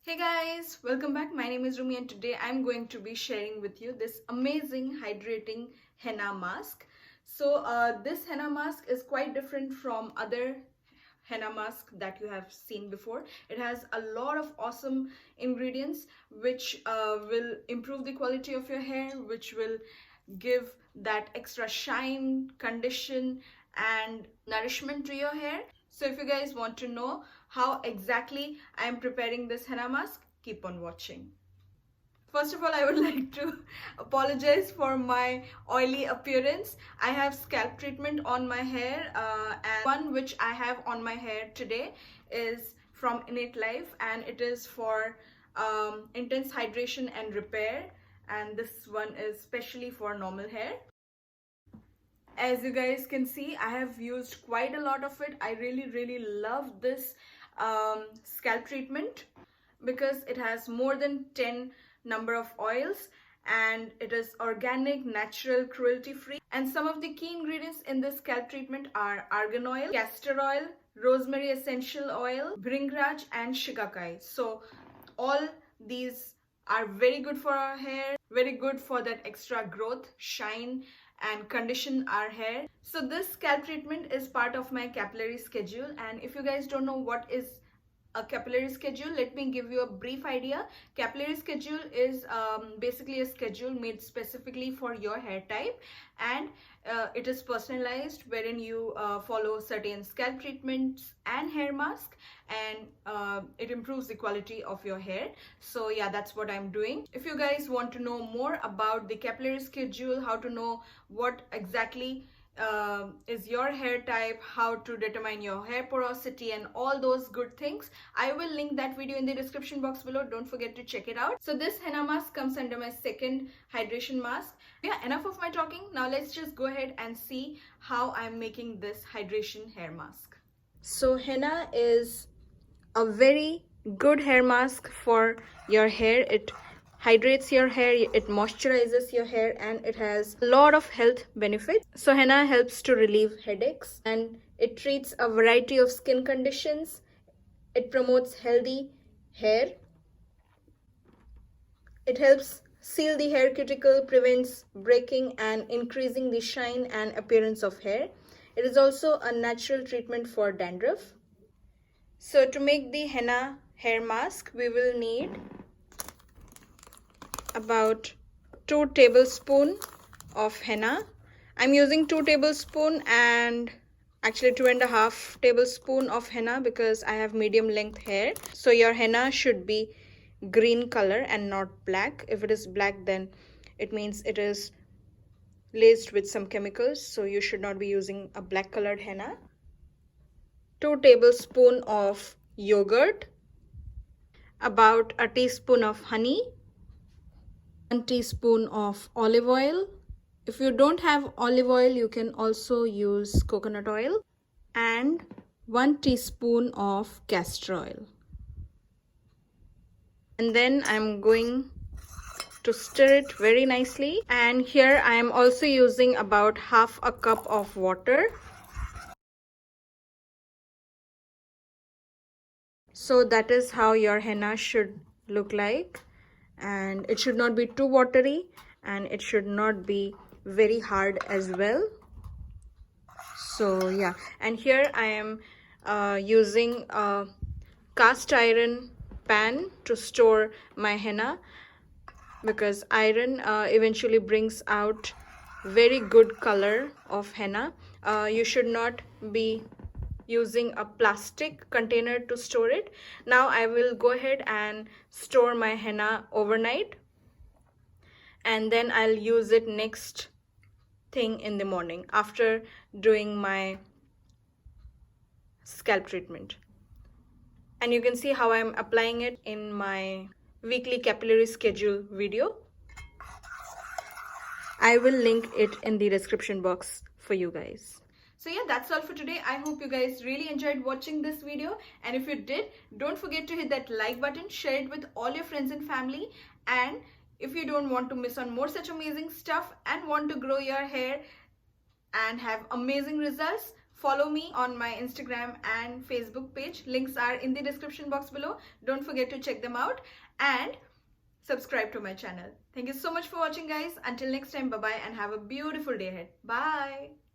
Hey guys, welcome back. My name is Rumi and today I'm going to be sharing with you this amazing hydrating henna mask. This henna mask is quite different from other henna mask that you have seen before. It has a lot of awesome ingredients which will improve the quality of your hair, which will give that extra shine, condition and nourishment to your hair. So if you guys want to know how exactly I am preparing this henna mask, keep on watching. First of all, I would like to apologize for my oily appearance. I have scalp treatment on my hair and one which I have on my hair today is from Innate Life and it is for intense hydration and repair, and this one is specially for normal hair. As you guys can see, I have used quite a lot of it. I really love this scalp treatment because it has more than 10 number of oils and it is organic, natural, cruelty free. And some of the key ingredients in this scalp treatment are argan oil, castor oil, rosemary essential oil, bhringraj and shikakai. So all these are very good for our hair, very good for that extra growth, shine and condition our hair. So this scalp treatment is part of my capillary schedule, and if you guys don't know what is a capillary schedule, let me give you a brief idea. Capillary schedule is basically a schedule made specifically for your hair type, and it is personalized wherein you follow certain scalp treatments and hair mask, and it improves the quality of your hair. So yeah, that's what I'm doing. If you guys want to know more about the capillary schedule, how to know what exactly is your hair type, how to determine your hair porosity and all those good things, I will link that video in the description box below. Don't forget to check it out. So this henna mask comes under my second hydration mask. Yeah, enough of my talking. Now let's just go ahead and see how I'm making this hydration hair mask. So henna is a very good hair mask for your hair. It hydrates your hair, it moisturizes your hair, and it has a lot of health benefits. So henna helps to relieve headaches and it treats a variety of skin conditions. It promotes healthy hair. It helps seal the hair cuticle, prevents breaking and increasing the shine and appearance of hair. It is also a natural treatment for dandruff. So to make the henna hair mask, we will need about 2 tablespoons of henna. I'm using 2 tablespoons and actually 2.5 tablespoons of henna because I have medium length hair. So your henna should be green color and not black. If it is black, then it means it is laced with some chemicals, so you should not be using a black colored henna. 2 tablespoons of yogurt, about a teaspoon of honey, 1 teaspoon of olive oil. If you don't have olive oil, you can also use coconut oil, and 1 teaspoon of castor oil. And then I'm going to stir it very nicely, and here I am also using about half a cup of water. So that is how your henna should look like, and it should not be too watery and it should not be very hard as well. So yeah, and here I am using a cast iron pan to store my henna because iron eventually brings out very good color of henna. You should not be using a plastic container to store it. Now I will go ahead and store my henna overnight, and then I'll use it next thing in the morning after doing my scalp treatment. And you can see how I'm applying it in my weekly capillary schedule video. I will link it in the description box for you guys. So yeah, that's all for today. I hope you guys really enjoyed watching this video, and if you did, don't forget to hit that like button, share it with all your friends and family, and if you don't want to miss on more such amazing stuff and want to grow your hair and have amazing results, Follow me on my Instagram and Facebook page. Links are in the description box below. Don't forget to check them out and subscribe to my channel. Thank you so much for watching, guys. Until next time, bye bye and have a beautiful day ahead. Bye.